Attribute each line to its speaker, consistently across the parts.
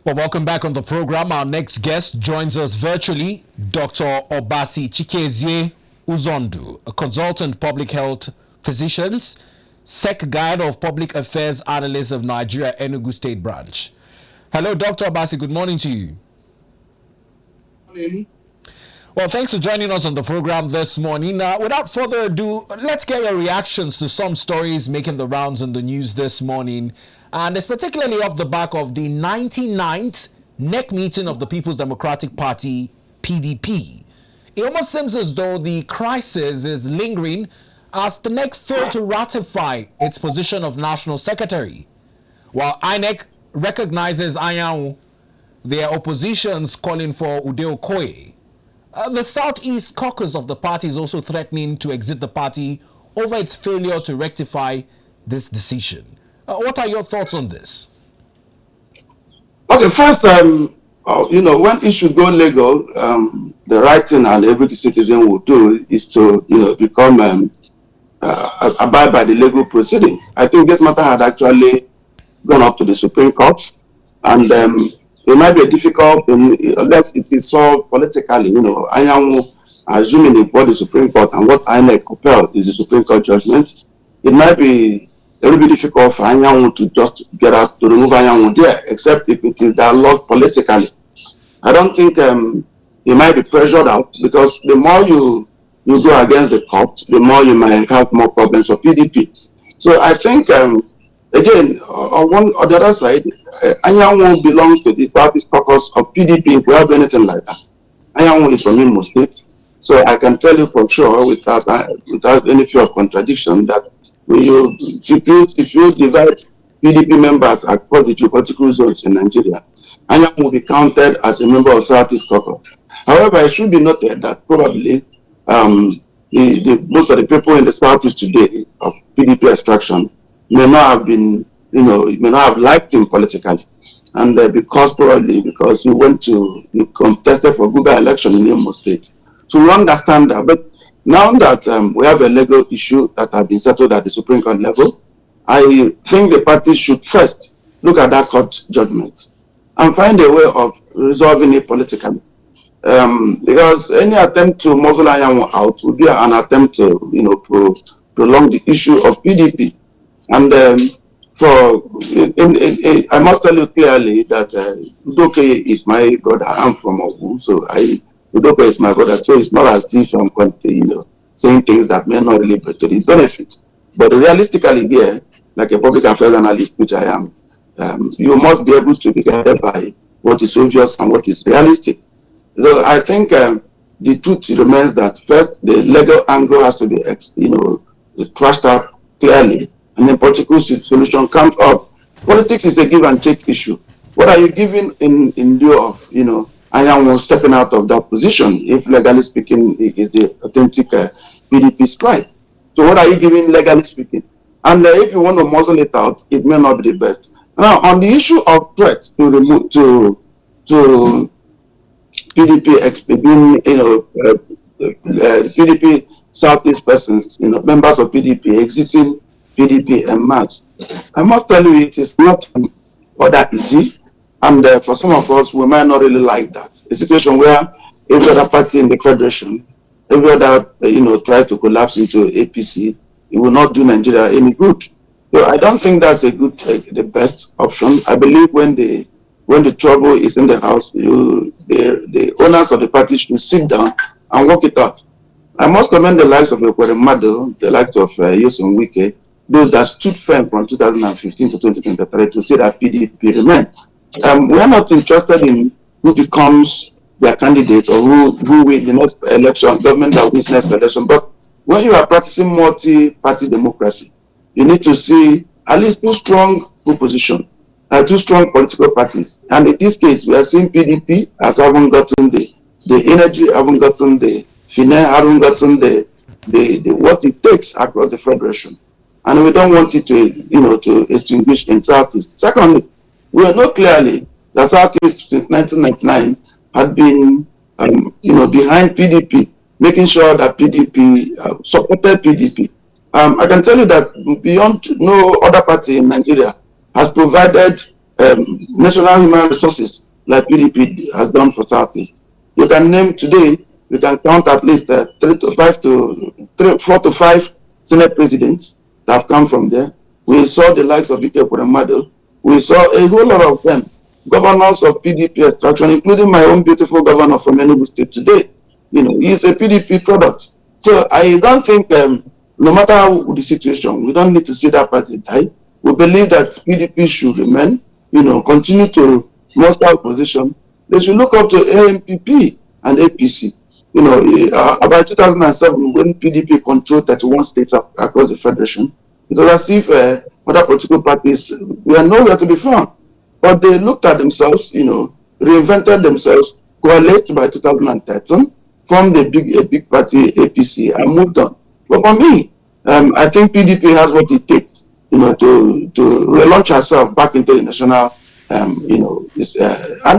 Speaker 1: Well, welcome back on the program. Our next guest joins us virtually, Dr. Obasi Chikezie Uzondu, a consultant public health physician, SEC Guide of Public Affairs Analysts of Nigeria, Enugu State Branch. Hello, Dr. Obasi. Good morning to you.
Speaker 2: Morning.
Speaker 1: Well, thanks for joining us on the program this morning. Without further ado, let's get your reactions to some stories making the rounds in the news this morning. And it's particularly off the back of the 99th NEC meeting of the People's Democratic Party, PDP. It almost seems as though the crisis is lingering as the NEC failed to ratify its position of National Secretary. While INEC recognizes Anyanwu, their oppositions calling for Ude Okoye. The Southeast caucus of the party is also threatening to exit the party over its failure to rectify this decision. What are your thoughts on this?
Speaker 2: Okay, first, when issues go legal, the right thing and every citizen will do is to, become abide by the legal proceedings. I think this matter had actually gone up to the Supreme Court, and it might be difficult unless it is solved politically. Anyanwu assuming before the Supreme Court, and what INEC upheld is the Supreme Court judgment. It might be a little bit difficult for Anyanwu to just get out to remove Anyanwu there, except if it is dialogue politically. I don't think it might be pressured out, because the more you go against the court, the more you might have more problems for PDP. So I think again, on the other side, Anyanwu belongs to the Southeast caucus of PDP, if we have anything like that. Anyanwu is from Imo State, so I can tell you for sure, without any fear of contradiction, that if you divide PDP members across the geopolitical zones in Nigeria, Anyanwu will be counted as a member of Southeast caucus. However, it should be noted that probably most of the people in the Southeast today of PDP extraction may not have been, may not have liked him politically. And because you contested for Google election in Imo State. So we understand that. But now that we have a legal issue that has been settled at the Supreme Court level, I think the parties should first look at that court judgment and find a way of resolving it politically. Because any attempt to muzzle Anyanwu out would be an attempt to, prolong the issue of PDP. And I must tell you clearly that Udoke is my brother. I'm from Ogun, so Udoke is my brother. So it's not as if I'm saying things that may not really be to his benefit. But realistically, here, like a public affairs analyst, which I am, you must be able to be guided by what is obvious and what is realistic. So I think the truth remains that first the legal angle has to be, trashed up clearly. And then political solution comes up. Politics is a give and take issue. What are you giving in lieu of, Anyanwu stepping out of that position, if legally speaking is the authentic PDP stride? So what are you giving legally speaking? And if you want to muzzle it out, it may not be the best. Now, on the issue of threats to remove to PDP, PDP Southeast persons, members of PDP exiting PDP en masse, I must tell you, it is not all that easy. And for some of us, we might not really like that. A situation where every other party in the federation, every other, tries to collapse into APC, it will not do Nigeria any good. So I don't think that's the best option. I believe when the trouble is in the house, the owners of the party should sit down and work it out. I must commend the likes of Ekweremadu, the likes of Nyesom Wike, those that stood firm from 2015 to 2023 to say that PDP remain. We are not interested in who becomes their candidate or who wins the next election, government that wins next election. But when you are practicing multi-party democracy, you need to see at least two strong opposition, two strong political parties. And in this case, we are seeing PDP as haven't gotten the energy, haven't gotten the finesse, haven't gotten the what it takes across the federation. And we don't want it to extinguish in Southeast. Secondly, we know clearly that Southeast since 1999 had been, behind PDP, making sure that PDP supported PDP. I can tell you that beyond no other party in Nigeria has provided national human resources like PDP has done for Southeast. You can name today, we can count at least 4 to 5 Senate presidents that have come from there. We saw the likes of Vike Puramado. We saw a whole lot of them, governors of PDP extraction, including my own beautiful governor from Enugu State today. He's a PDP product. So I don't think, no matter how the situation, we don't need to see that party die. We believe that PDP should remain, continue to muster opposition. They should look up to AMPP and APC. About 2007, when PDP controlled 31 states across the federation, it was as if other political parties were nowhere to be found. But they looked at themselves, reinvented themselves, coalesced by 2013, formed a big party, APC, and moved on. But for me, I think PDP has what it takes, to relaunch herself back into the national, and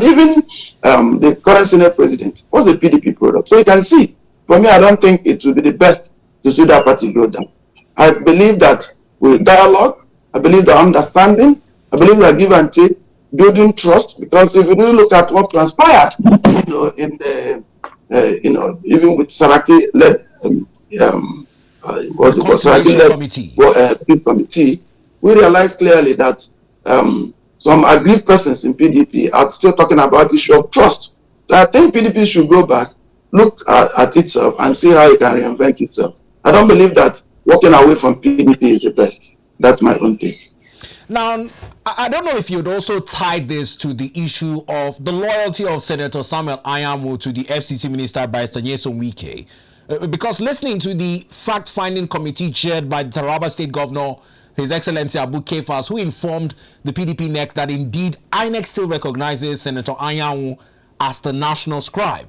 Speaker 2: even the current Senate president was a PDP product. So you can see, for me, I don't think it would be the best to see that party go down. I believe that with dialogue, I believe that understanding, I believe that give and take, building trust, because if you really look at what transpired, in the, even with Saraki-led, committee, we realized clearly that some aggrieved persons in PDP are still talking about the issue of trust. So I think PDP should go back, look at itself, and see how it can reinvent itself. I don't believe that walking away from PDP is the best. That's my own take.
Speaker 1: Now, I don't know if you'd also tie this to the issue of the loyalty of Senator Samuel Anyanwu to the FCT Minister Barrister Nyesom Wike. Because listening to the fact-finding committee chaired by the Taraba State Governor, His Excellency Abu Kefas, who informed the PDP NEC that indeed INEC still recognizes Senator Anyanwu as the national scribe,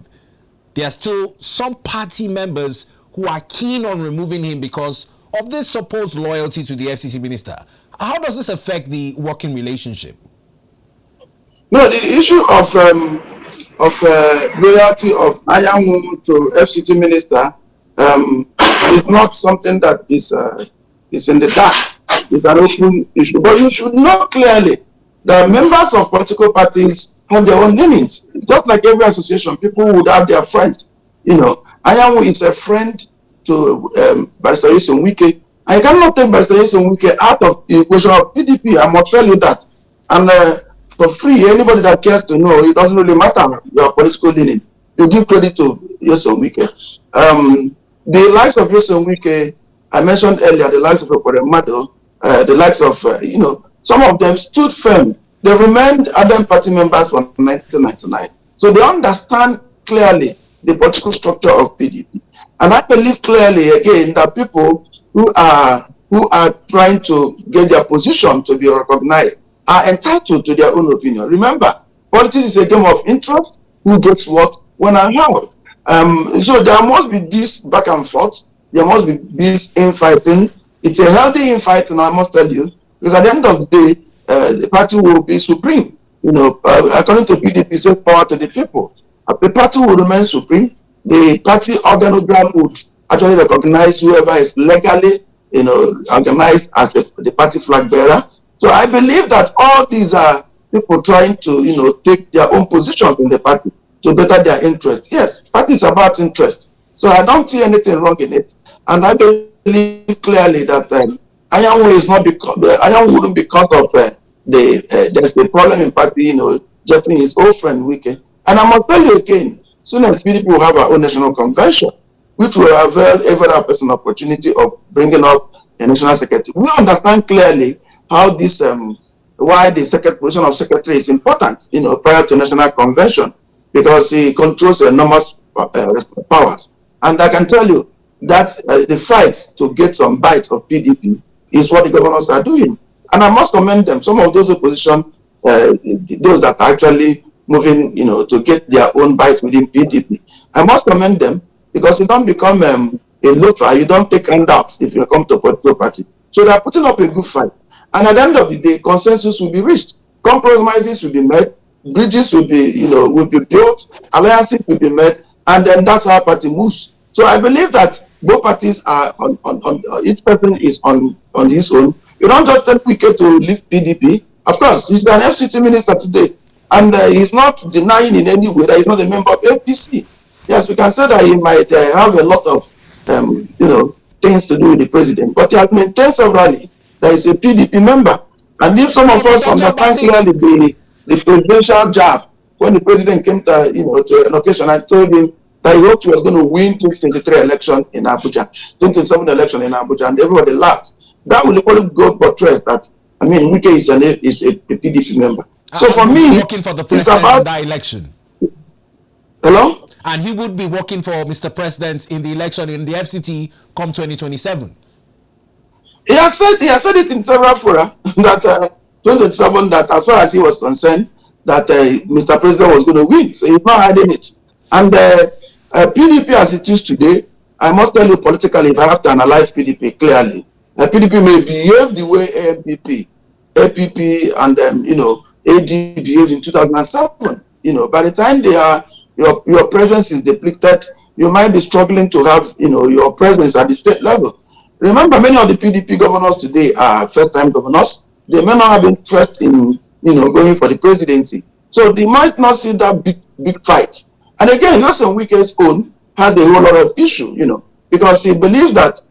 Speaker 1: there are still some party members who are keen on removing him because of this supposed loyalty to the FCT minister. How does this affect the working relationship?
Speaker 2: No, the issue of loyalty of Anyanwu to FCT minister is not something that is in the dark. It's an open issue. But you should know clearly that members of political parties have their own leanings. Just like every association, people would have their friends. Anyanwu is a friend to Barrister Nyesom Wike. I cannot take Barrister Nyesom Wike out of the equation of PDP. I must tell you that. And for free, anybody that cares to know, it doesn't really matter your political leaning. You give credit to Nyesom Wike. The likes of Nyesom Wike, I mentioned earlier, the likes of Okoremado, the likes of, some of them stood firm. They remained Adam party members from 1999. So they understand clearly the political structure of PDP. And I believe clearly, again, that people who are trying to get their position to be recognized are entitled to their own opinion. Remember, politics is a game of interest. Who gets what, when, and how. So there must be this back and forth. There must be this infighting. It's a healthy infighting, I must tell you. Because at the end of the day, the party will be supreme. According to PDP, say power to the people. The party will remain supreme. The party organogram would actually recognize whoever is legally, organized as the party flag bearer. So I believe that all these are people trying to, take their own positions in the party to better their interest. Yes, party is about interest. So I don't see anything wrong in it. And I believe clearly that Anyanwu is not because Anyanwu wouldn't be caught up there's the problem in party, jetting his old friend Wike. And I must tell you again, soon as PDP will have our own national convention, which will avail every other person opportunity of bringing up a national secretary. We understand clearly how this, why the position of secretary is important, prior to national convention, because he controls enormous powers. And I can tell you that the fight to get some bites of PDP is what the governors are doing. And I must commend them. Some of those opposition, those that are actually moving, to get their own bites within PDP. I must commend them because you don't become a loafer, you don't take handouts if you come to a political party. So they are putting up a good fight. And at the end of the day, consensus will be reached. Compromises will be made. Bridges will be, will be built. Alliances will be made. And then that's how party moves. So I believe that both parties are on each person is on his own. You don't just tell Wike to leave PDP Of course, he's an FCT minister today, and he's not denying in any way that he's not a member of APC. Yes, we can say that he might have a lot of, things to do with the president, but he has maintained severally that he's a PDP member. And if some of us understand clearly the presidential jab, when the president came to an occasion, I told him that he hoped he was going to win 2023 election in Abuja, 2027 election in Abuja, and everybody laughed. That will equally go for trust that, Wike is a PDP member. So for me,
Speaker 1: working for the president it's about that election.
Speaker 2: Hello?
Speaker 1: And he would be working for Mr. President in the election in the FCT come 2027.
Speaker 2: He has said it in several fora that 2027, that as far as he was concerned, that Mr. President was going to win. So he's not hiding it. And PDP as it is today, I must tell you politically, if I have to analyze PDP clearly, PDP may behave the way APP and AD behaved in 2007. By the time your presence is depleted, you might be struggling to have your presence at the state level. Remember, many of the PDP governors today are first-time governors. They may not have interest in going for the presidency, so they might not see that big fight. And again, Yosen Wike's own has a whole lot of issue, because he believes that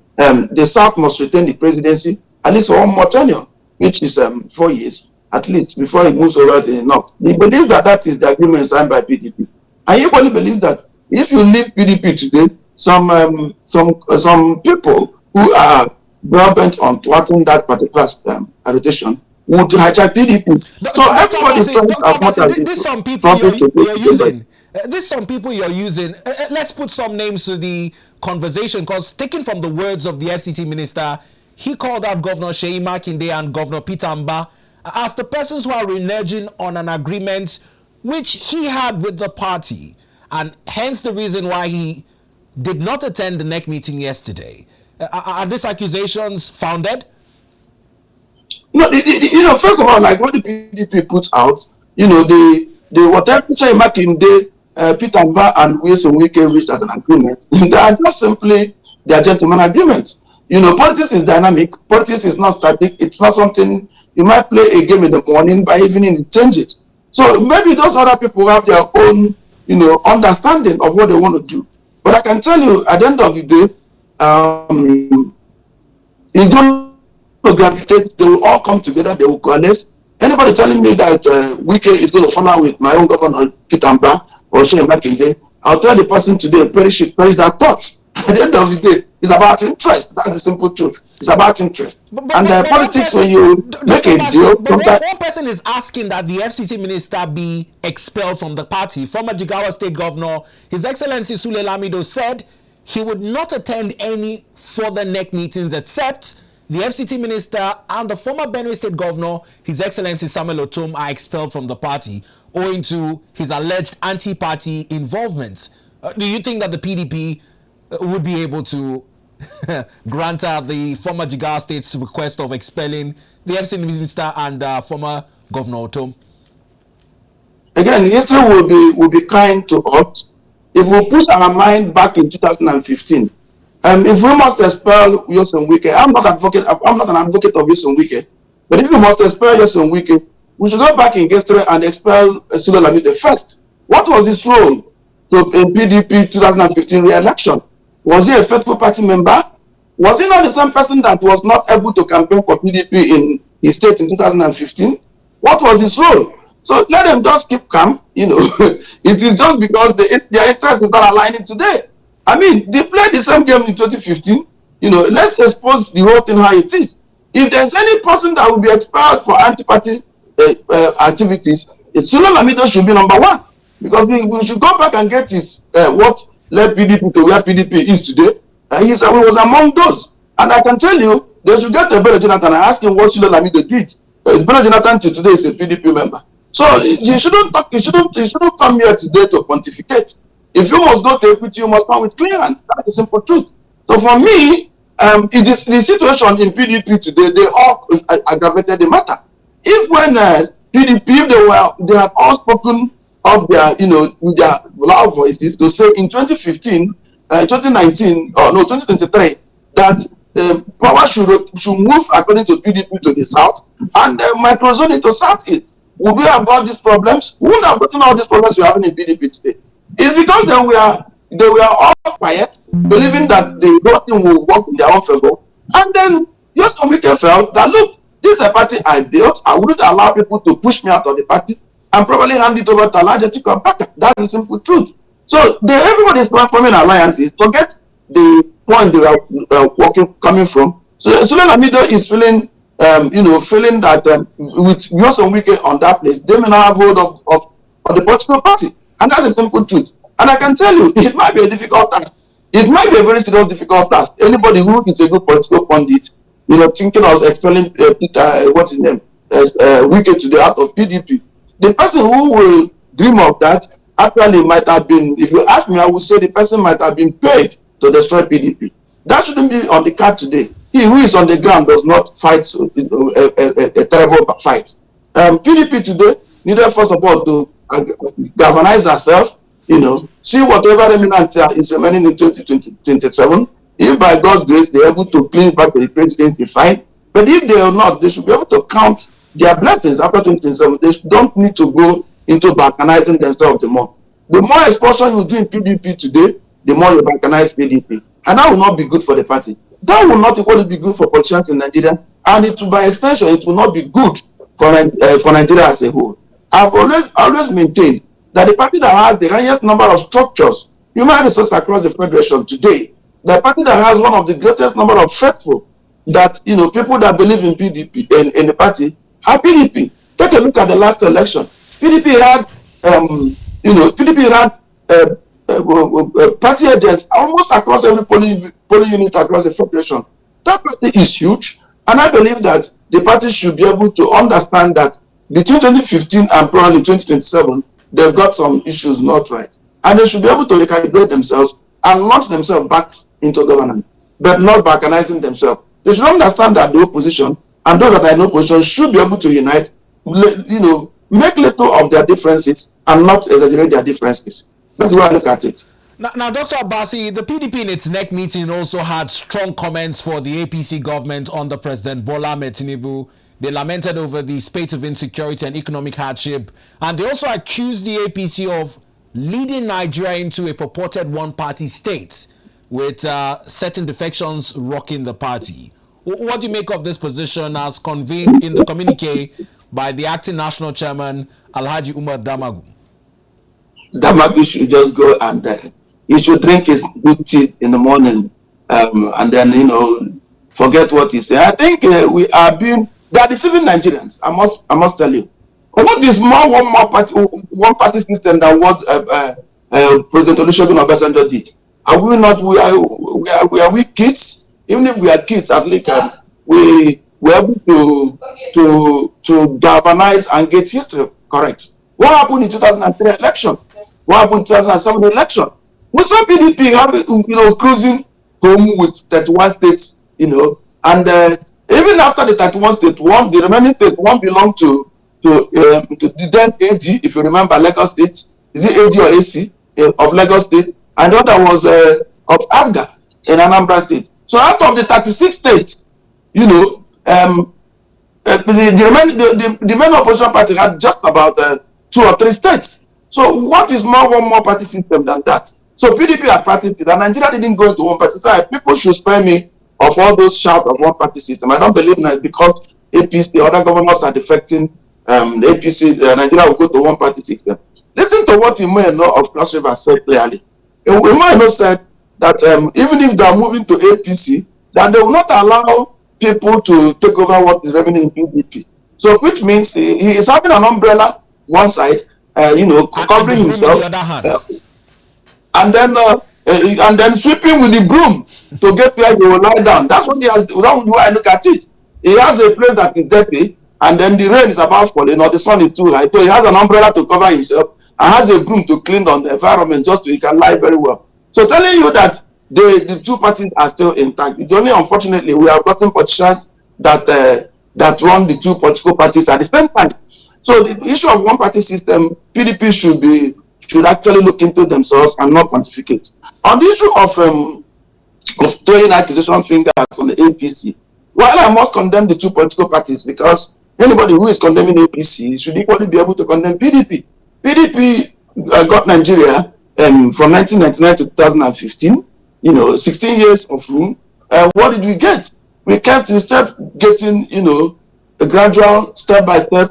Speaker 2: the South must retain the presidency at least for one more tenure, which is 4 years at least before he moves over to the North. He believes that is the agreement signed by PDP. I equally believe that if you leave PDP today, some people who are bent on thwarting that particular agitation would hijack PDP. So everybody is trying as much as
Speaker 1: this some people you're using. This some people you're using. Let's put some names to the conversation, because taken from the words of the FCT minister, he called out Governor Seyi Makinde and Governor Peter Mba as the persons who are reneging on an agreement which he had with the party, and hence the reason why he did not attend the NEC meeting yesterday. Are these accusations founded?
Speaker 2: No, first of all, like what the PDP puts out, the whatever Seyi Makinde, Peter Mba and Wilson Wike reached as an agreement, they are just simply their gentleman agreements. Politics is dynamic. Politics is not static. It's not something you might play a game in the morning, by evening it changes. So maybe those other people have their own, understanding of what they want to do. But I can tell you, at the end of the day, it's going to gravitate. They will all come together. They will coalesce. Anybody telling me that Wike is going to follow with my own governor Peter Mba or Seyi Makinde, I'll tell the person today, perish that thought. At the end of the day, it's about interest. That's the simple truth. It's about interest. But politics, when you make a deal,
Speaker 1: one person is asking that the FCT minister be expelled from the party. Former Jigawa State Governor, His Excellency Sule Lamido, said he would not attend any further NEC meetings except the FCT minister and the former Benue State Governor, His Excellency Samuel Otom, are expelled from the party owing to his alleged anti-party involvement. Do you think that the PDP would be able to grant the former Jigawa State's request of expelling the FCT minister and former Governor Otom?
Speaker 2: Again, history will be kind to us if we put our mind back in 2015. If we must expel Yosen Wike, I'm not an advocate of Yosen Wike, but if we must expel Yosen Wike, we should go back in history and expel Sule Lamido first. What was his role in PDP 2015 re-election? Was he a faithful party member? Was he not the same person that was not able to campaign for PDP in his state in 2015? What was his role? So let them just keep calm. It is just because their interest is not aligning today. They played the same game in 2015. Let's expose the whole thing how it is. If there's any person that will be expelled for anti-party activities, it's Sule Lamido should be number one, because we should go back and get what led PDP to where PDP is today. He was among those. And I can tell you, they should get Bello Jonathan and ask him what Sule Lamido did. Bello Jonathan till today is a PDP member. So you shouldn't come here today to pontificate. If you must go to equity, you must come with clearance. That's the simple truth. So for me, it is the situation in PDP today, they all aggravated the matter. If when PDP, they have all spoken of their, with their loud voices to say in 2015, 2019, 2023, that power should move according to PDP to the south and microzone into southeast. Would we have all these problems? We wouldn't have gotten all these problems we're having in PDP today. It's because they were all quiet, believing that the whole thing will work in their own favor. And then just some weekend felt that, look, this is a party I built. I wouldn't allow people to push me out of the party and probably hand it over to Elijah Chikezie. That's the simple truth. So everybody is transforming alliances. Forget the point they are coming from. So Sulaiman is feeling, feeling that with Nyosom Wike on that place, they may not have hold of the political party. And that's a simple truth. And I can tell you, it might be a difficult task. It might be a very difficult task. Anybody who is a good political pundit, thinking of expelling what's his name, Wike to the out of PDP. The person who will dream of that actually might have been, if you ask me, I would say the person might have been paid to destroy PDP. That shouldn't be on the card today. He who is on the ground does not fight a terrible fight. PDP today needed first of all to galvanize herself, see whatever remnant is remaining in 2027. If by God's grace they're able to clean back the presidency, fine. But if they are not, they should be able to count their blessings after 2027. They don't need to go into balkanizing themselves the more. The more exposure you do in PDP today, the more you balkanize PDP. And that will not be good for the party. That will not equally be good for politicians in Nigeria. And it will, by extension, it will not be good for Nigeria as a whole. I've always maintained that the party that has the highest number of structures, human resources across the federation today, the party that has one of the greatest number of faithful, that people that believe in PDP in the party are PDP. Take a look at the last election. PDP had party agents almost across every polling unit across the federation. That party is huge, and I believe that the party should be able to understand that between 2015 and probably 2027, they've got some issues not right, and they should be able to recalibrate themselves and launch themselves back into governance, but not balkanizing themselves. They should understand that the opposition and those that are in opposition should be able to unite, make little of their differences and not exaggerate their differences. That's the way I look at it.
Speaker 1: Now, Dr. Obasi, the PDP in its NEC meeting also had strong comments for the APC government under President Bola Ahmed Tinubu. They lamented over the spate of insecurity and economic hardship, and they also accused the APC of leading Nigeria into a purported one-party state, with certain defections rocking the party. What do you make of this position as convened in the communique by the acting national chairman, Alhaji Umar Damagu?
Speaker 2: Damagu should just go and he should drink his good tea in the morning, and then forget what he said. I think they are deceiving Nigerians. I must tell you. What is more one party system than what President Olusegun Obasanjo did? Are we not? We are kids. Even if we are kids, at least we were able to galvanize and get history correct. What happened in 2003 election? What happened in 2007 election? We saw PDP cruising home with 31 states, and even after the 31 states, the remaining states, one belonged to the then AD, if you remember, Lagos State. Is it AD or AC of Lagos State? And the other was of ABGA in Anambra State. So out of the 36 states, the main opposition party had just about 2 or 3 states. So what is one more party system than that? So PDP had patented, and Nigeria didn't go into one party. So people should spare me of all those shouts of one party system. I don't believe that because APC, other governors are defecting, the APC, Nigeria will go to one party system. Listen to what you may know of Cross River said clearly. We might have said that even if they are moving to APC, that they will not allow people to take over what is remaining in PDP. So, which means he is having an umbrella one side, covering himself, and then sweeping with the broom to get where he will lie down. That's what he has. That's the way I look at it. He has a place that is dirty, and then the rain is about falling, or the sun is too high. So he has an umbrella to cover himself, and has a broom to clean on the environment just so he can lie very well. So telling you that the two parties are still intact. It's only unfortunately we have gotten politicians that run the two political parties at the same time. So the issue of one party system, PDP should actually look into themselves and not pontificate. On the issue of of throwing accusation fingers on the APC. While I must condemn the two political parties, because anybody who is condemning APC should equally be able to condemn PDP. PDP got Nigeria from 1999 to 2015, 16 years of rule. What did we get? We kept getting, a gradual, step-by-step,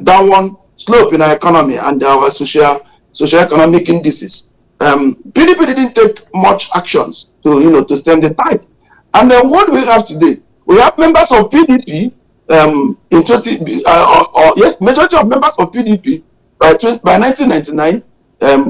Speaker 2: downward slope in our economy and our socio-economic indices. PDP didn't take much actions to stem the tide. And then what do we have today? We have members of PDP majority of members of PDP by 1999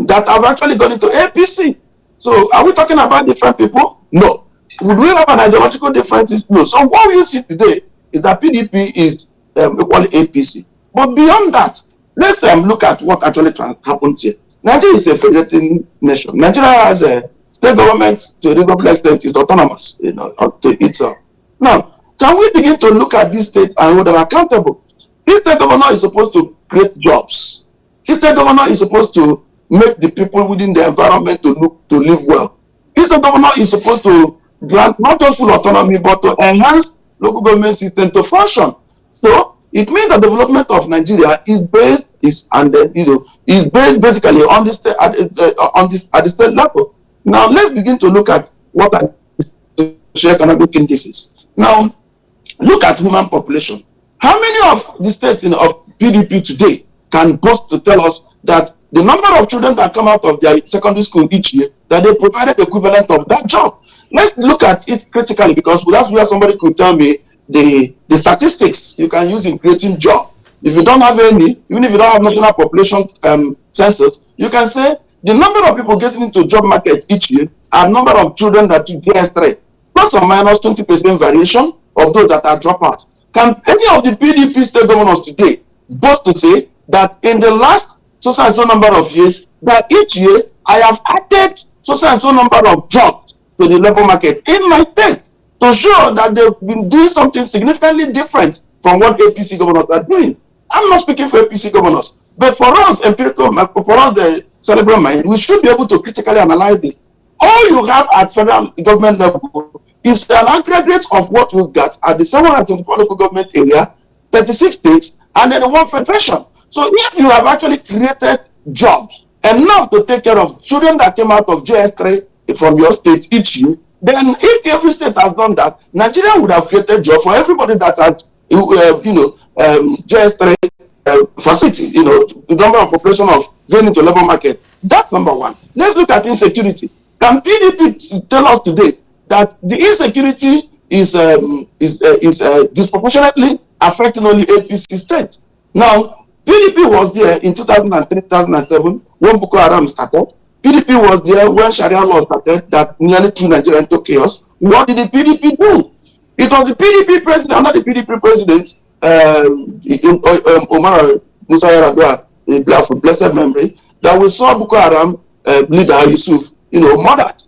Speaker 2: that have actually gone into APC. So are we talking about different people? No. Would we have an ideological difference? No. So what we see today is that PDP is equally APC. But beyond that, let's look at what actually happened here. Nigeria is a federating nation. Nigeria has a state government to a reasonable extent is autonomous, to itself. Now, can we begin to look at these states and hold them accountable? This state governor is supposed to create jobs. This state governor is supposed to make the people within the environment to live well. This state governor is supposed to grant not just full autonomy, but to enhance local government system to function. So it means that the development of Nigeria is based basically on this at the state level. Now let's begin to look at what are socio-economic indices. Now look at human population. How many of the states of PDP today can boast to tell us that the number of children that come out of their secondary school each year, that they provided the equivalent of that job? Let's look at it critically, because that's where somebody could tell me the statistics you can use in creating job. If you don't have any, even if you don't have national population census, you can say the number of people getting into job market each year and number of children that you get straight, plus or minus 20% variation of those that are dropouts. Can any of the PDP state governors today boast to say that in the last so and so number of years, that each year I have added so and so number of jobs to the labor market in my state, to show that they've been doing something significantly different from what APC governors are doing? I'm not speaking for APC governors, but for us, for us, the cerebral mind, we should be able to critically analyze this. All you have at federal government level is an aggregate of what we got at the 724 local government area, 36 states, and then one federation. So if you have actually created jobs enough to take care of children that came out of JS3 from your state each year, then if every state has done that, Nigeria would have created jobs for everybody that had, JS3 facility, the number of population of going into labor market. That's number one. Let's look at insecurity. Can PDP tell us today that the insecurity is disproportionately affecting only APC states? Now, PDP was there in 2003, 2007 when Boko Haram started. PDP was there when Sharia law started that nearly threw Nigeria into chaos. What did the PDP do? It was the PDP president, under the PDP president, Omar Musa Yar'Adua, for blessed memory, that we saw Boko Haram leader Yusuf, murdered,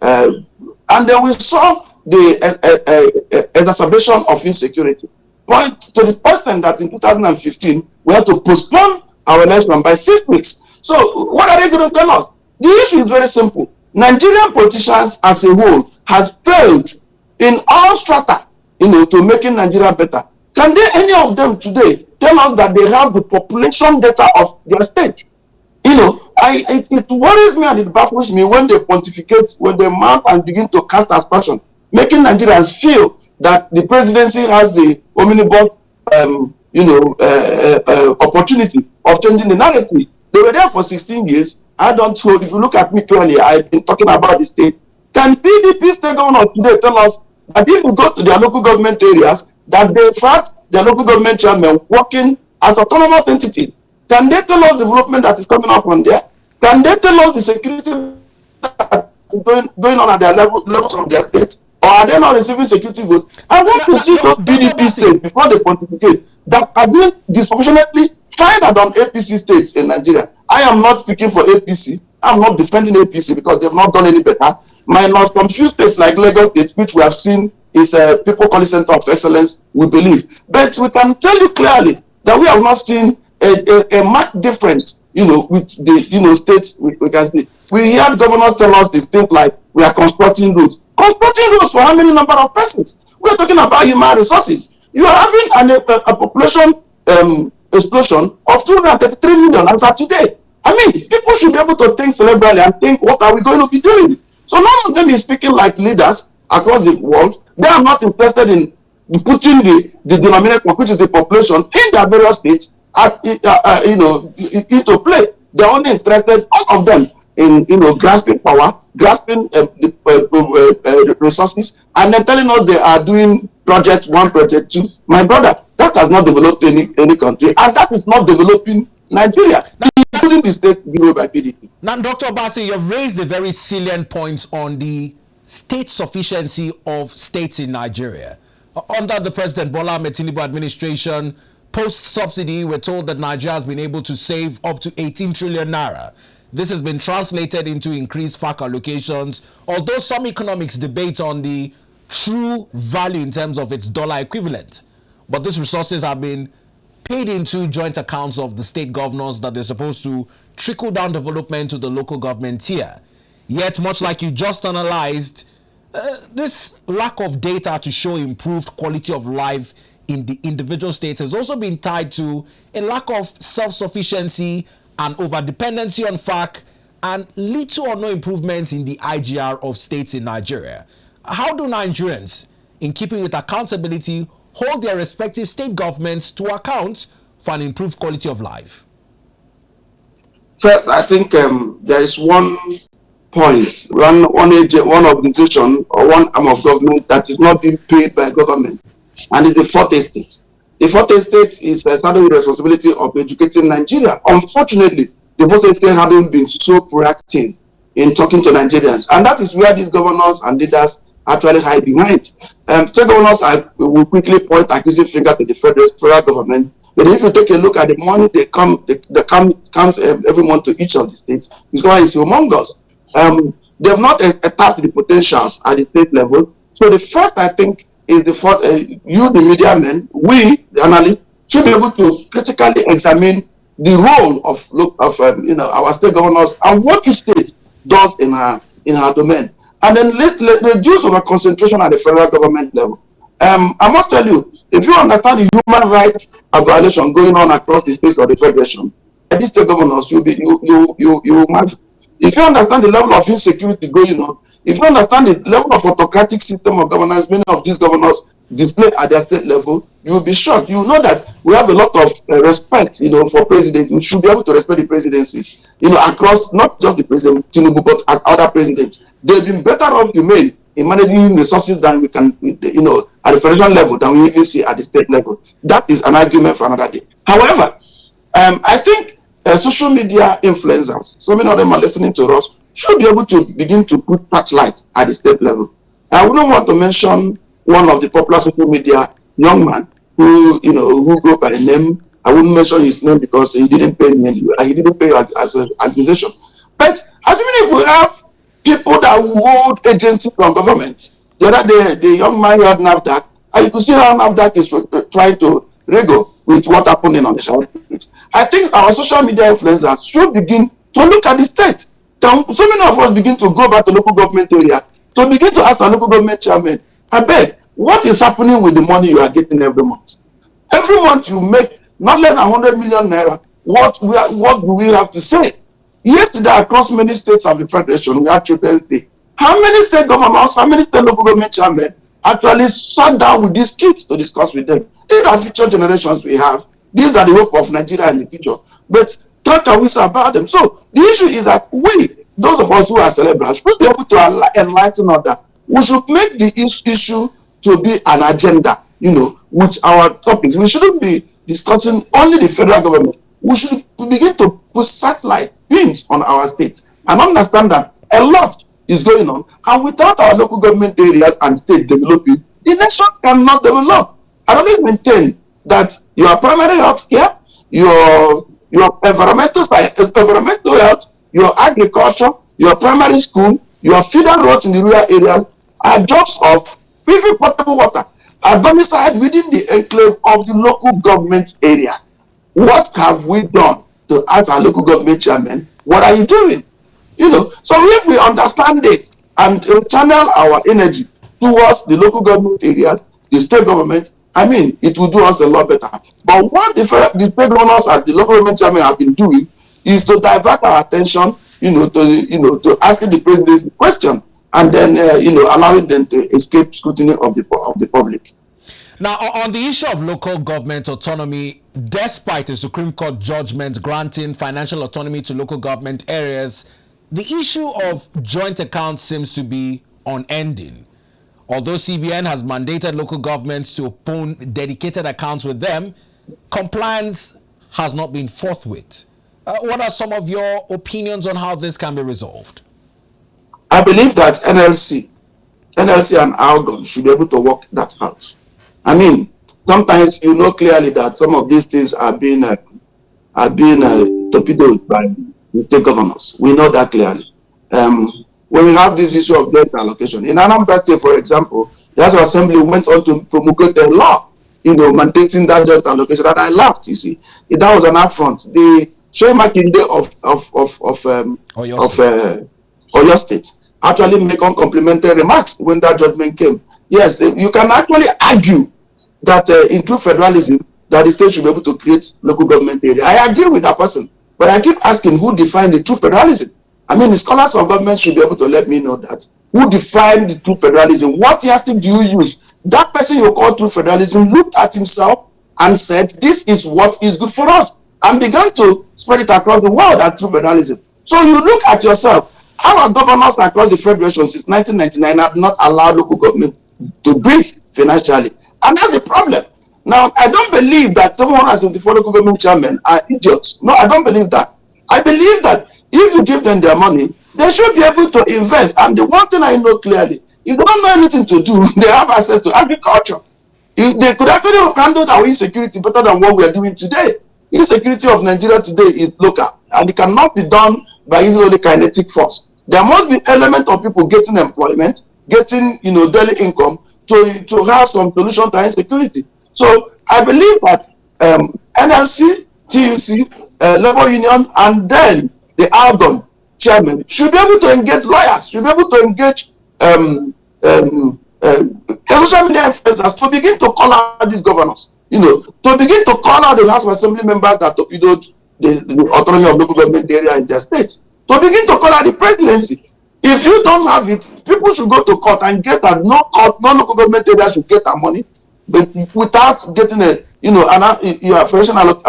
Speaker 2: and then we saw the exacerbation of insecurity. Point to the extent that in 2015 we had to postpone our election by 6 weeks. So what are they going to tell us? The issue is very simple. Nigerian politicians as a whole has failed in all strata, to making Nigeria better. Can any of them today tell us that they have the population data of their state? It worries me and it baffles me when they pontificate, when they mount and begin to cast aspersion, making Nigerians feel that the presidency has the omnibus, opportunity of changing the narrative. They were there for 16 years. I don't know. If you look at me clearly, I've been talking about the state. Can PDP state governors today tell us that if you go to their local government areas, that they fact their local government chairmen working as autonomous entities? Can they tell us the development that is coming up on there? Can they tell us the security that is going on at their levels of their states? Or are they not receiving security goods? I want to see those PDP states before they pontificate that are being disproportionately fired on APC states in Nigeria. I am not speaking for APC. I'm not defending APC because they've not done any better. Minus some few states like Lagos State, which we have seen is a people calling center of excellence, we believe. But we can tell you clearly that we have not seen a marked difference, with the, states we can see. We hear governors tell us they think like we are constructing roads. Constructing roads for how many number of persons? We are talking about human resources. You are having a population explosion of 233 million as of today. I mean, people should be able to think cerebrally and think, what are we going to be doing? So none of them is speaking like leaders across the world. They are not interested in putting the denominator, which is the population, in their various states, into play. They're only interested, all of them, in grasping power, grasping resources, and then telling us they are doing project 1, project 2. My brother, that has not developed any country, and that is not developing Nigeria, including the states given by PDP.
Speaker 1: Now, Dr. Obasi, you've raised a very salient point on the state sufficiency of states in Nigeria. Under the President Bola Ahmed Tinubu administration, post-subsidy, we're told that Nigeria has been able to save up to 18 trillion naira. This has been translated into increased FAC allocations, although some economics debate on the true value in terms of its dollar equivalent. But these resources have been paid into joint accounts of the state governors that they're supposed to trickle down development to the local government tier. Yet, much like you just analyzed, this lack of data to show improved quality of life in the individual states has also been tied to a lack of self-sufficiency and over-dependency on FAC and little or no improvements in the IGR of states in Nigeria. How do Nigerians, in keeping with accountability, hold their respective state governments to account for an improved quality of life?
Speaker 2: First, I think there is one point, one organization or one arm of government that is not being paid by government, and it's the fourth estate. The fourth estate is starting with the responsibility of educating Nigeria. Unfortunately, the fourth estate haven't been so proactive in talking to Nigerians, and that is where these governors and leaders actually hide behind. State governors will quickly point accusing finger to the federal government. But if you take a look at the money comes every month to each of the states, it's humongous. They have not tapped the potentials at the state level. So the first, I think, is you, the media men, we, the analysts, should be able to critically examine the role of our state governors and what each state does in her domain, and then reduce over concentration at the federal government level. I must tell you, if you understand the human rights violation going on across the states of the federation, these state governors, you might. If you understand the level of insecurity going on, if you understand the level of autocratic system of governance many of these governors display at their state level, you will be shocked. You will know that we have a lot of respect, for presidents. We should be able to respect the presidencies, across not just the president Tinubu, but other presidents. They've been better off humane in managing resources than we can, at the federal level than we even see at the state level. That is an argument for another day. However, I think social media influencers, so many of them are listening to us, should be able to begin to put touchlights at the state level. I wouldn't want to mention one of the popular social media young man who go by the name. I wouldn't mention his name because he didn't pay me. He didn't pay as an accusation. But assuming if we have people that hold agencies from government, the other day the young man had NAFDAC, and you could see how NAFDAC is trying to wrangle with what happened on the shower page. I think our social media influencers should begin to look at the state. So many of us begin to go back to local government area to begin to ask our local government chairman, I beg, what is happening with the money you are getting every month? Every month you make not less than 100 million naira. What do we have to say? Yesterday, across many states of the federation, we had Children's Day. How many state governments, how many state local government chairmen actually sat down with these kids to discuss with them? These are future generations we have. These are the hope of Nigeria in the future. But what can we say about them? So the issue is that we, those of us who are celebrants, should be able to enlighten others. We should make the issue to be an agenda, with our topics. We shouldn't be discussing only the federal government. We should begin to put satellite beams on our states and understand that a lot is going on. And without our local government areas and states developing, the nation cannot develop. I always maintain that your primary health care, your environmental health, your agriculture, your primary school, your feeder roads in the rural areas are jobs of even potable water are domiciled within the enclave of the local government area. What have we done to ask our local government chairman, what are you doing? So if we understand it and channel our energy towards the local government areas, the state government, I mean, it will do us a lot better. But what the state governors and the local government chairman have been doing is to divert our attention, to asking the presidency question, and then allowing them to escape scrutiny of the public.
Speaker 1: Now, on the issue of local government autonomy, despite a Supreme Court judgment granting financial autonomy to local government areas, the issue of joint accounts seems to be unending. Although CBN has mandated local governments to open dedicated accounts with them, compliance has not been forthwith. What are some of your opinions on how this can be resolved?
Speaker 2: I believe that NLC and Algon should be able to work that out. I mean, sometimes clearly that some of these things are being torpedoed by the state governors. We know that clearly. When we have this issue of debt allocation in Anambra State, for example, the House of Assembly went on to promulgate a law, mandating that debt allocation. And I laughed. You see, that was an affront. The Shemakinde of Oyo State actually make uncomplimentary remarks when that judgment came. Yes, you can actually argue that in true federalism, that the state should be able to create local government area. I agree with that person, but I keep asking who defined the true federalism. I mean, the scholars of government should be able to let me know that. Who defined the true federalism? What yardstick do you use? That person you call true federalism looked at himself and said, this is what is good for us, and began to spread it across the world as true federalism. So you look at yourself. Our governors across the federation since 1999 have not allowed local government to breathe financially. And that's the problem. Now, I don't believe that someone as the local government chairman are idiots. No, I don't believe that. I believe that if you give them their money, they should be able to invest. And the one thing I know clearly, if they don't know anything to do, they have access to agriculture. They could actually handle our insecurity better than what we are doing today. Insecurity of Nigeria today is local, and it cannot be done by using only kinetic force. There must be element of people getting employment, getting daily income to have some solution to insecurity. So I believe that NLC, TUC, labor union, and then the Algon chairman should be able to engage lawyers, should be able to engage social media influencers to begin to call out these governors, to begin to call out the House of Assembly members that torpedoed the autonomy of local government area in their states, to begin to call out the presidency. If you don't have it, people should go to court and get that no local government area should get that money, but without getting your professional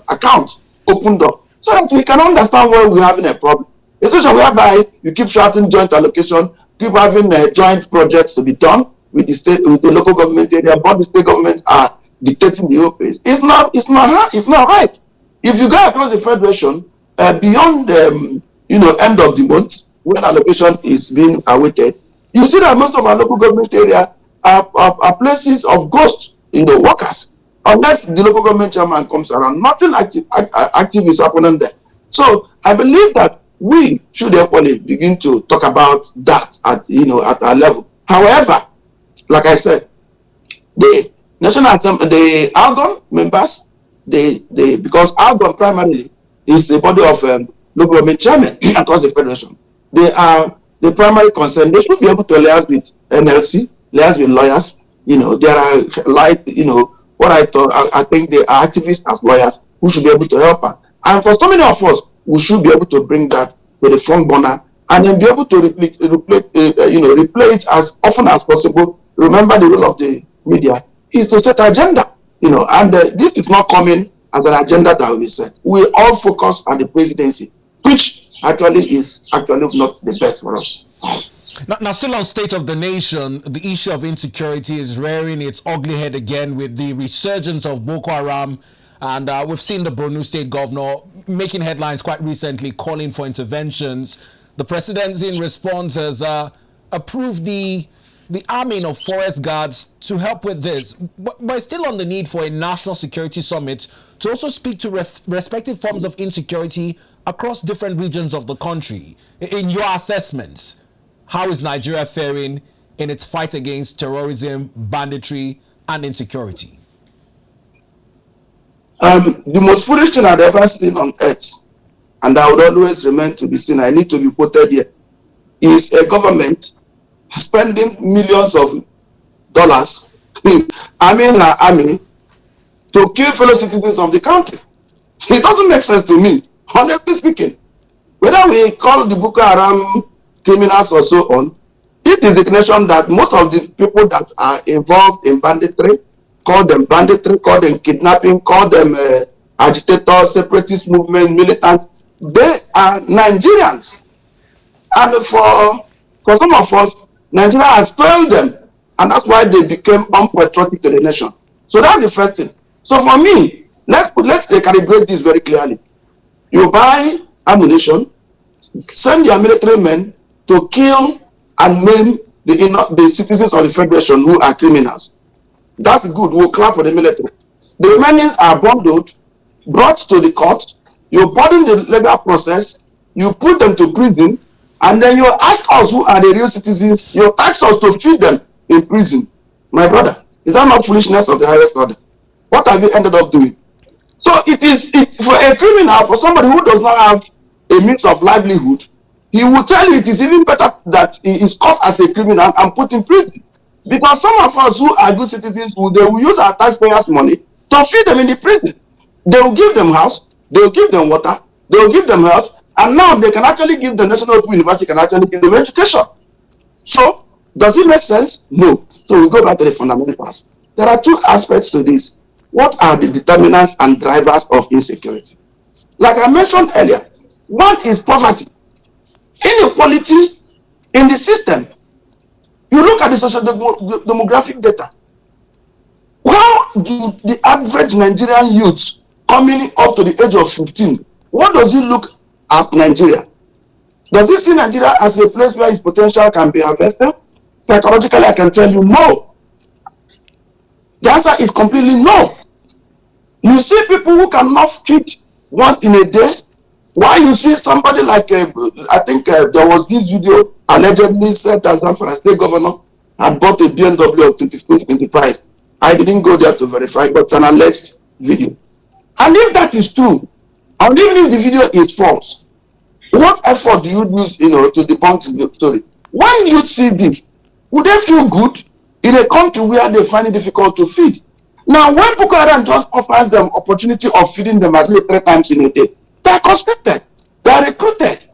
Speaker 2: account opened up, so that we can understand where we're having a problem. Especially whereby you keep shouting joint allocation, keep having joint projects to be done with the state, with the local government area, but the state governments are dictating the whole pace. It's not right. If you go across the federation beyond end of the month when allocation is being awaited, you see that most of our local government area are places of ghost workers. Unless the local government chairman comes around, nothing active is happening there. So I believe that we should equally begin to talk about that at our level. However, like I said, the National Assembly, the Algon members, because Algon primarily is the body of local government chairman across the federation. They are the primary concern. They should be able to liaise with NLC, liaise with lawyers. There are what I think they are activists as lawyers who should be able to help us. And for so many of us, we should be able to bring that to the front burner and then be able to replay it as often as possible. Remember, the role of the media is to set agenda, and this is not coming as an agenda that will be set. We all focus on the presidency, which actually is not the best for us.
Speaker 1: Now, still on State of the Nation, the issue of insecurity is rearing its ugly head again with the resurgence of Boko Haram. And we've seen the Borno State governor making headlines quite recently, calling for interventions. The presidency, in response, has approved the arming of forest guards to help with this. But still on the need for a national security summit to also speak to respective forms of insecurity across different regions of the country. In your assessments, how is Nigeria faring in its fight against terrorism, banditry, and insecurity?
Speaker 2: The most foolish thing I've ever seen on earth and I would always remain to be seen, I need to be quoted here, is a government spending millions of dollars army to kill fellow citizens of the country. It doesn't make sense to me, honestly speaking. Whether we call the Boko Haram criminals or so on, it is the nation that most of the people that are involved in banditry, call them kidnapping, call them agitators, separatist movement, militants, they are Nigerians. And for some of us, Nigeria has failed them, and that's why they became unpatriotic to the nation. So that's the first thing. So for me, let's calibrate this very clearly. You buy ammunition, send your military men to kill and maim the citizens of the Federation who are criminals. That's good. We'll clap for the military. The remaining are bundled, brought to the court. You burden the legal process. You put them to prison, and then you ask us, who are the real citizens, you ask us to feed them in prison. My brother, is that not foolishness of the highest order? What have you ended up doing? So it's for a criminal, for somebody who does not have a means of livelihood, he will tell you it is even better that he is caught as a criminal and put in prison. Because some of us who are good citizens, they will use our taxpayers' money to feed them in the prison. They will give them house, they will give them water, they will give them health, and now they can actually give the National Open University, can actually give them education. So, does it make sense? No. So we go back to the fundamentals. There are two aspects to this. What are the determinants and drivers of insecurity? Like I mentioned earlier, one is poverty, inequality in the system. You look at the social demographic data. How do the average Nigerian youth coming up to the age of 15, what does he look at Nigeria? Does he see Nigeria as a place where his potential can be harvested? Psychologically, I can tell you no. The answer is completely no. You see people who cannot feed once in a day. Why you see somebody like, I think there was this video allegedly said that Zamfara state governor had bought a BMW of 2025. I didn't go there to verify, but it's an alleged video. And if that is true, and even if the video is false, what effort do you use, to debunk the story? When you see this, would they feel good in a country where they find it difficult to feed? Now, when Boko Haram just offers them opportunity of feeding them at least 3 times in a day, they are conscripted, they are recruited.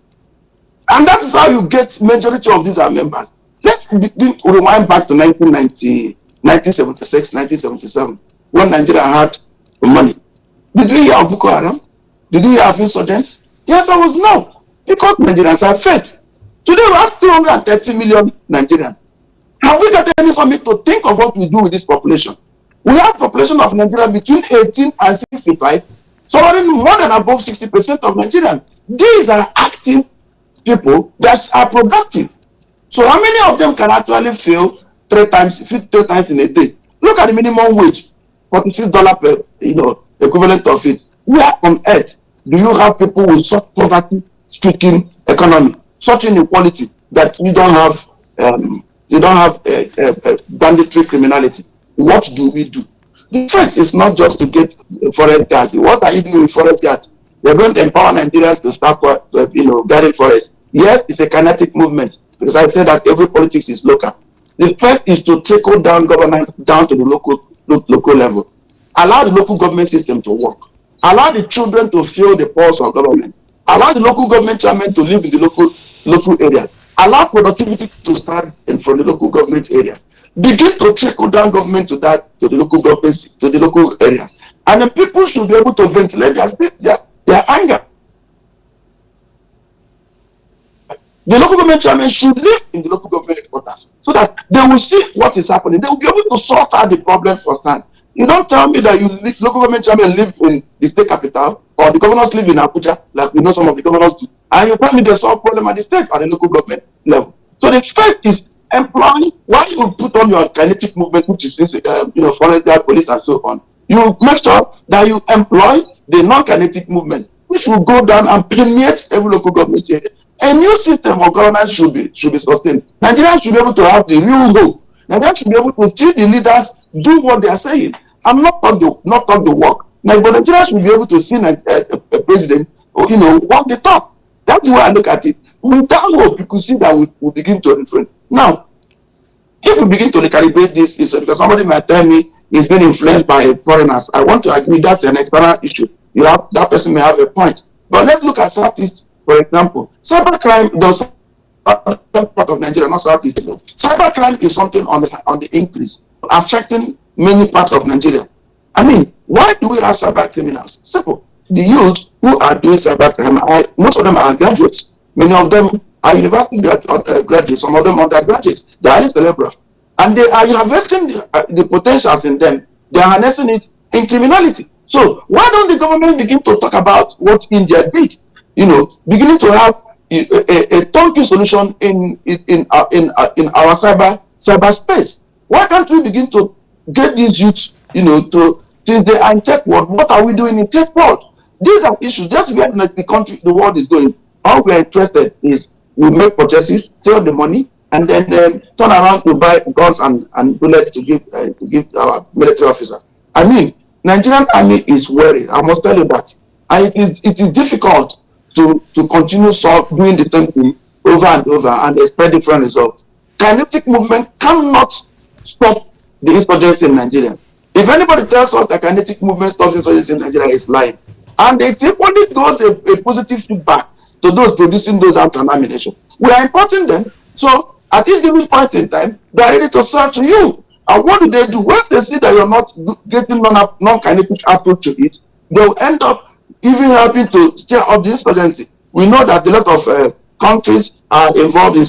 Speaker 2: And that is how you get majority of these are members. Let's begin to rewind back to 1976, 1977, when Nigeria had money. Did we hear of Boko Haram? Did we hear of insurgents? The answer was no, because Nigerians have faith. Today we have 230 million Nigerians. Have we got any summit to think of what we do with this population? We have population of Nigeria between 18 and 65, so more than above 60% of Nigerians. These are active people that are productive. So how many of them can actually feed 3 times in a day? Look at the minimum wage, $46 per equivalent of it. Where on earth do you have people with such poverty-stricken economy, such inequality that you don't have banditry criminality? What do we do? The first is not just to get forest guards. What are you doing with forest guards? We're going to empower Nigerians to start guarding forests. Yes, it's a kinetic movement, because I said that every politics is local. The first is to trickle down governance down to the local level. Allow the local government system to work. Allow the children to feel the pulse of government. Allow the local government chairman to live in the local area. Allow productivity to start from the local government area. Begin to trickle down government to the local government, to the local area. And the people should be able to ventilate their anger. The local government chairman should live in the local government headquarters so that they will see what is happening. They will be able to sort out the problems firsthand. You don't tell me that local government chairman live in the state capital, or the governors live in Abuja, like we know some of the governors do, and you tell me they solve problem at the state or the local government level. So the first is employing. Why you put on your kinetic movement, which is forest guard, police, and so on. You make sure that you employ the non-kinetic movement, which will go down and permeate every local government area. A new system of governance should be sustained. Nigerians should be able to have the real hope. Nigerians should be able to see the leaders do what they are saying and not talk the work. Now, but Nigerians should be able to see a president walk the talk. That's the way I look at it. With that hope, you could see that we begin to refrain. Now, if we begin to recalibrate this issue, because somebody might tell me it's been influenced by foreigners, I want to agree that's an external issue. That person may have a point. But let's look at Southeast, for example. Cybercrime, the part of Nigeria, not Southeast. Cybercrime is something on the increase, affecting many parts of Nigeria. I mean, why do we have cyber criminals? Simple. The youth who are doing cybercrime, most of them are graduates. Many of them are university graduates, some of them undergraduates. They are cerebral. And they are harvesting the potentials in them. They are harnessing it in criminality. So why don't the government begin to talk about what India did? Beginning to have a turnkey solution in our cyber space. Why can't we begin to get these youths, since they are in tech world, what are we doing in tech world? These are issues. That's where the world is going. All we are interested is we make purchases, sell the money, and then turn around to buy guns and bullets to give our military officers. I mean, Nigerian army is worried. I must tell you that, and it is difficult to continue doing the same thing over and over and expect different results. Kinetic movement cannot stop the insurgency in Nigeria. If anybody tells us that kinetic movement stops insurgency in Nigeria, is lying. And if only goes a positive feedback to those producing those arms and ammunition. We are importing them. So at this given point in time, they are ready to sell to you. And what do? Once they see that you're not getting non-kinetic approach to it, they'll end up even helping to stir up the insurgency. We know that a lot of countries are involved in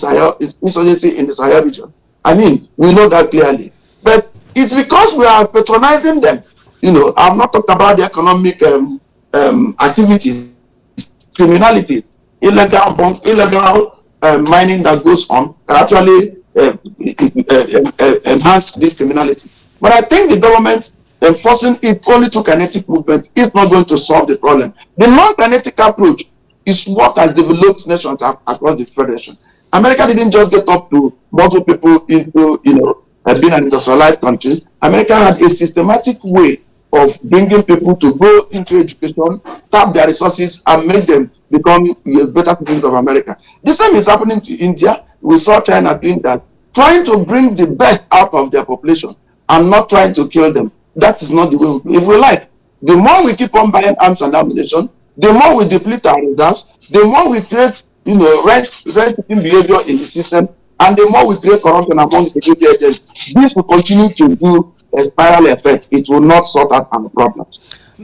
Speaker 2: insurgency in the Sahel region. I mean, we know that clearly. But it's because we are patronizing them. I've not talked about the economic activities, criminality, illegal mining that goes on that actually enhance this criminality. But I think the government enforcing it only through kinetic movement is not going to solve the problem. The non-kinetic approach is what has developed nations across the Federation. America didn't just get up to muzzle people into, being an industrialized country. America had a systematic way of bringing people to go into education, tap their resources, and make them become better citizens of America. The same is happening to India. We saw China doing that, trying to bring the best out of their population and not trying to kill them. That is not the way. If we like, the more we keep on buying arms and ammunition, the more we deplete our reserves, the more we create, rent-seeking behavior in the system, and the more we create corruption among security agents. This will continue to do a spiral effect. It will not sort out our problems.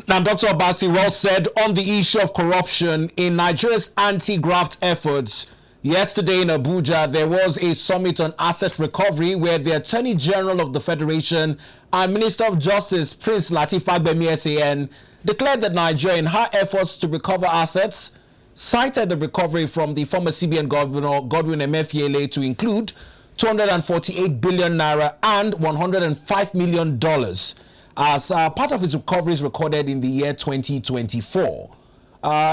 Speaker 1: Now, Dr. Obasi, well said on the issue of corruption in Nigeria's anti-graft efforts. Yesterday in Abuja, there was a summit on asset recovery where the Attorney General of the Federation and Minister of Justice, Prince Lateef Fagbemi SAN, declared that Nigeria, in her efforts to recover assets, cited the recovery from the former CBN Governor Godwin Emefiele to include 248 billion naira and $105 million as part of his recoveries recorded in the year 2024.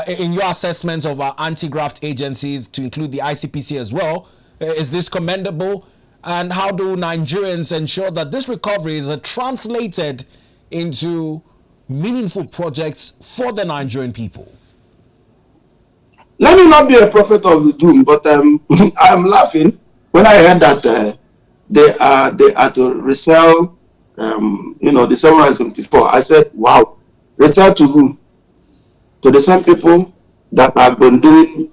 Speaker 1: In your assessment of our anti-graft agencies, to include the ICPC as well, is this commendable? And how do Nigerians ensure that this recovery is translated into meaningful projects for the Nigerian people?
Speaker 2: Let me not be a prophet of the doom, but I'm laughing when I heard that they are to resell, the 774. I said, wow, resell to who? To the same people that have been doing,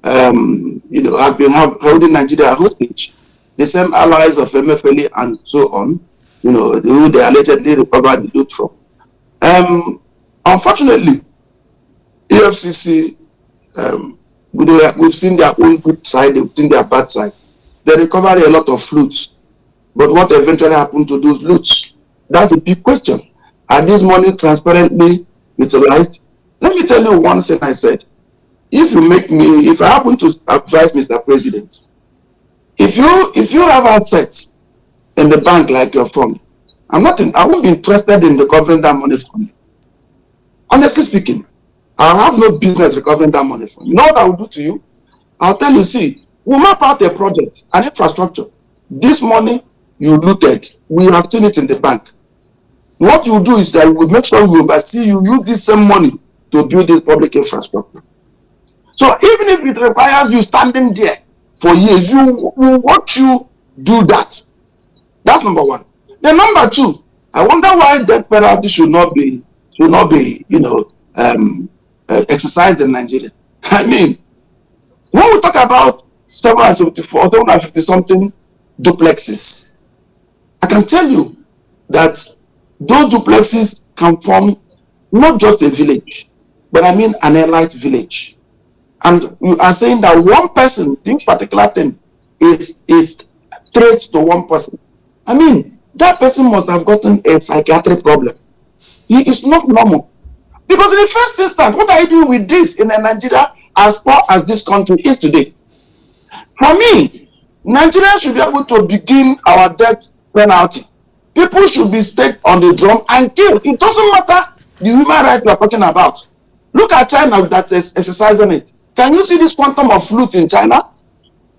Speaker 2: have been holding Nigeria hostage. The same allies of MFLA and so on, who they allegedly recovered the loot from. Unfortunately, EFCC, we've seen their own good side, we've seen their bad side. They recovered a lot of loots. But what eventually happened to those loots? That's a big question. Are these money transparently utilized? Let me tell you one thing I said. If I happen to advise Mr. President, if you have assets in the bank like your fund, I won't be interested in recovering that money from you. Honestly speaking, I have no business recovering that money from you. You know what I will do to you? I'll tell you, see, we'll map out a project, an infrastructure. This money you looted, we have seen it in the bank. What you do is that we'll make sure we oversee you use this same money to build this public infrastructure. So even if it requires you standing there for years, you watch you do that. That's number one. Then number two, I wonder why death penalty should not be exercised in Nigeria. I mean, when we talk about 774, 750 something duplexes, I can tell you that those duplexes can form not just a village, but I mean an elite village. And you are saying that one person, this particular thing, is traced to one person. I mean, that person must have gotten a psychiatric problem. He is not normal. Because in the first instance, what are you doing with this in Nigeria as far as this country is today? For me, Nigeria should be able to begin our death penalty. People should be staked on the drum and killed. It doesn't matter the human rights we are talking about. Look at China that is exercising it. Can you see this quantum of loot in China?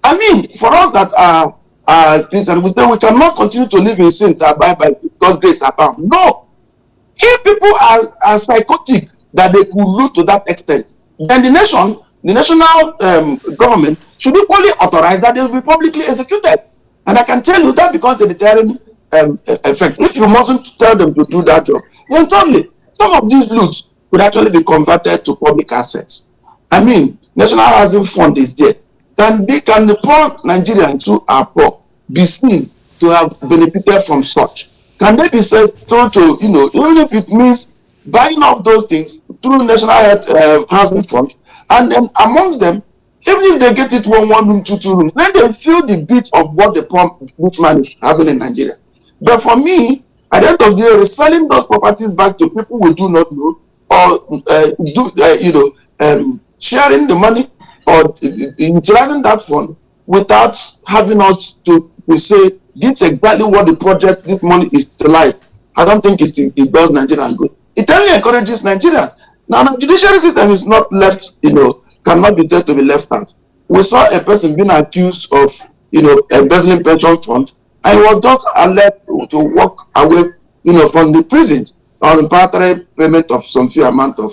Speaker 2: I mean, for us that are Christian, we say we cannot continue to live in sin to abide by God's grace abound. No. If people are psychotic that they could loot to that extent, then the national government should equally authorize that they will be publicly executed. And I can tell you that becomes a deterrent effect. If you mustn't tell them to do that job, then totally, some of these loots could actually be converted to public assets. I mean, National Housing Fund is there. Can the poor Nigerians who are poor be seen to have benefited from such? Can they be said to, even if it means buying up those things through National Housing Fund, and then amongst them, even if they get it one room, two rooms, then they feel the beat of what the poor rich man is having in Nigeria. But for me, at the end of the day, reselling those properties back to people we do not know, or sharing the money or utilizing that fund without having us to say this is exactly what the project, this money is utilized. I don't think it does Nigeria good. It only encourages Nigerians. Now, the judiciary system is not left, cannot be said to be left out. We saw a person being accused of, embezzling pension fund, and he was not allowed to walk away, from the prisons on voluntary payment of some few amount of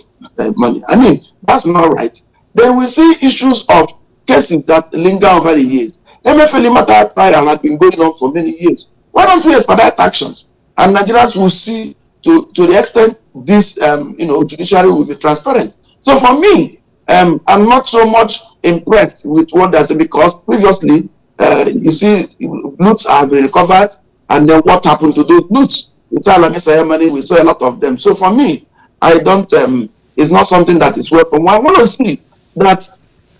Speaker 2: money. I mean, that's not right. Then we see issues of cases that linger over the years. MFL matter trial has been going on for many years. Why don't we expedite actions? And Nigerians will see to the extent this judiciary will be transparent. So for me, I'm not so much impressed with what they're saying, because previously you see loots have been recovered, and then what happened to those loots? We saw a lot of them. So for me, I don't it's not something that is welcome. I want to see that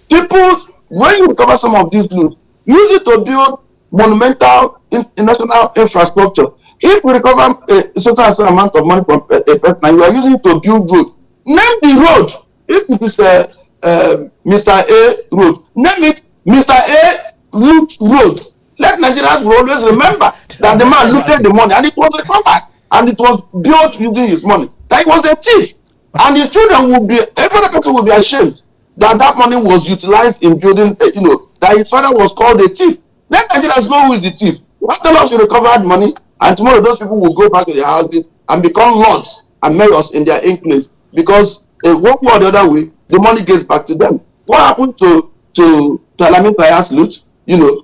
Speaker 2: people, when you recover some of these loots, use it to build monumental national infrastructure. If we recover a certain amount of money from a person and you are using it to build road, name the road. If it is Mr. A road, name it Mr. A loot road. Let Nigerians will always remember that the man looted the money and it was recovered and it was built using his money. That he was a thief. And his children will be, every other person will be ashamed that money was utilized in building, that his father was called a thief. Let Nigerians know who is the thief. What tell us you recovered money, and tomorrow those people will go back to their houses and become lords and mayors in their enclave, because one way or the other way, the money gets back to them. What happened to Alamin Sayas loot?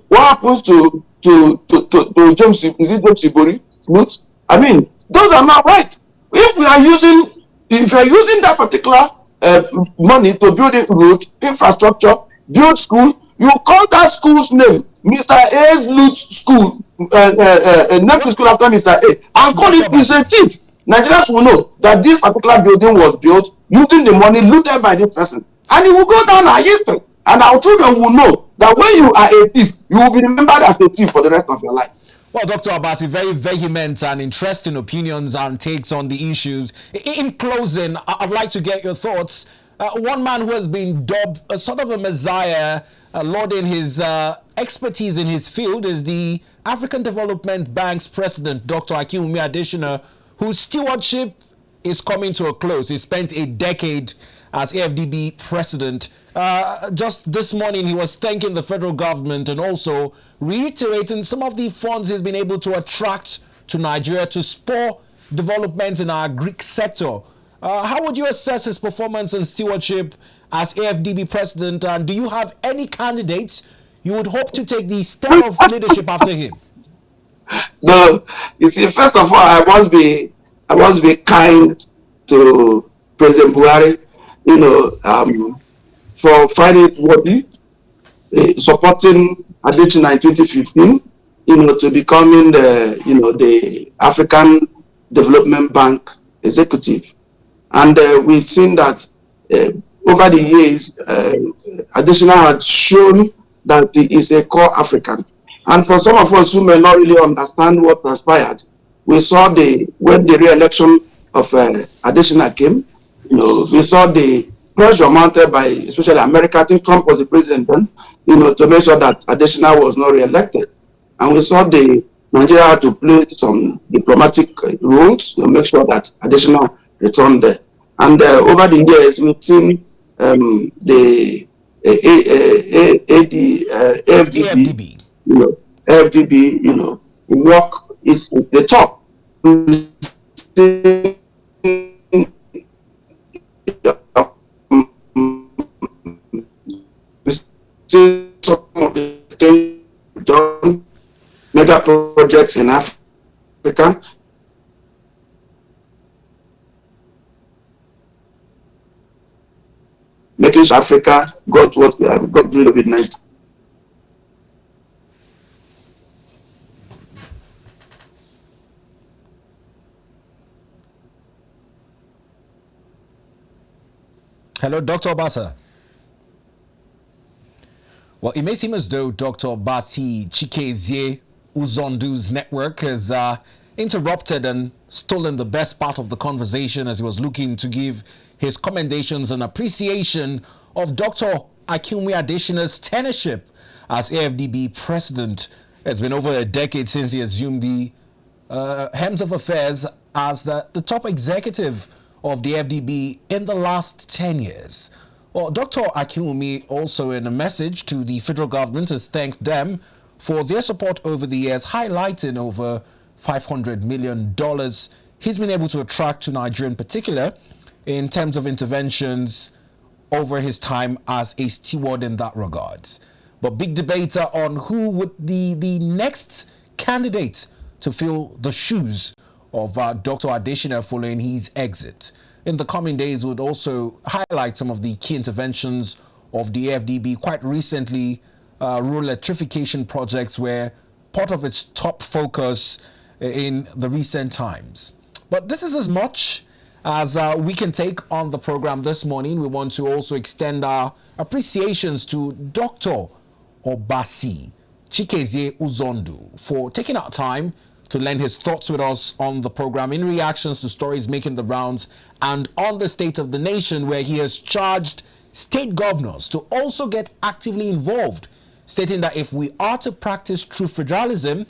Speaker 2: What happens to James, is it James Ibori loot? I mean, those are not right. If you are using that particular money to build a road, infrastructure, build school, you call that school's name Mr. A's loot school, name the school after Mr. A, and call it Mr. Thief. Nigerians will know that this particular building was built using the money looted by this person, and it will go down our history, and our children will know that when you are a thief, you will be remembered as a thief for the rest of your life.
Speaker 1: Well, Dr. Obasi, very vehement and interesting opinions and takes on the issues. In closing, I'd like to get your thoughts. One man who has been dubbed a sort of a messiah, lauding his expertise in his field, is the African Development Bank's president, Dr. Akinwumi Adesina, whose stewardship is coming to a close. He spent a decade as AFDB president. Just this morning, he was thanking the federal government and also reiterating some of the funds he's been able to attract to Nigeria to spur developments in our Greek sector. How would you assess his performance and stewardship as AFDB president? And do you have any candidates you would hope to take the step of leadership after him?
Speaker 2: No, you see, first of all, I must be kind to President Buhari, for finding it worthy, supporting Addition in 2015, to becoming the African Development Bank executive. And we've seen that over the years, Additional had shown that he is a core African. And for some of us who may not really understand what transpired, we saw when the re-election of Additional came, we saw the pressure mounted by especially America. I think Trump was the president then, to make sure that Additional was not re-elected. And we saw Nigeria had to play some diplomatic roles to make sure that Additional returned there. And over the years, we've seen the AFDB, FDB, work if the top. We see some of the things done, mega projects in Africa. Making sure Africa got rid of COVID-19.
Speaker 1: Hello, Dr. Obasa. Well, it may seem as though Dr. Obasi Chikezie Uzondu's network has interrupted and stolen the best part of the conversation as he was looking to give his commendations and appreciation of Dr. Akinwumi Adesina's tenureship as AFDB president. It's been over a decade since he assumed the helms of affairs as the top executive of the FDB in the last 10 years. Well, Dr. Akinwumi also in a message to the federal government has thanked them for their support over the years, highlighting over $500 million he's been able to attract to Nigeria in particular in terms of interventions over his time as a steward in that regards. But big debate on who would be the next candidate to fill the shoes of Dr. Adesina following his exit. In the coming days, would also highlight some of the key interventions of the FDB. Quite recently, rural electrification projects were part of its top focus in the recent times. But this is as much as we can take on the program this morning. We want to also extend our appreciations to Dr. Obasi Chikezie Uzondu for taking out time to lend his thoughts with us on the program in reactions to stories making the rounds and on the state of the nation, where he has charged state governors to also get actively involved, stating that if we are to practice true federalism,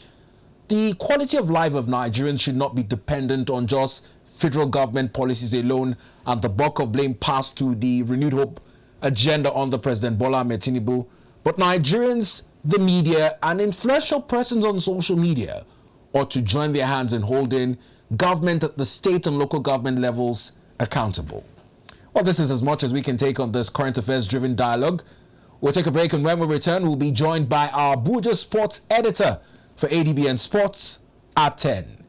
Speaker 1: the quality of life of Nigerians should not be dependent on just federal government policies alone and the buck of blame passed to the renewed hope agenda under President Bola Ahmed Tinubu, but Nigerians, the media, and influential persons on social media ought to join their hands in holding government at the state and local government levels accountable. Well, this is as much as we can take on this current affairs-driven dialogue. We'll take a break, and when we return, we'll be joined by our Abuja sports editor for ADBN Sports at 10.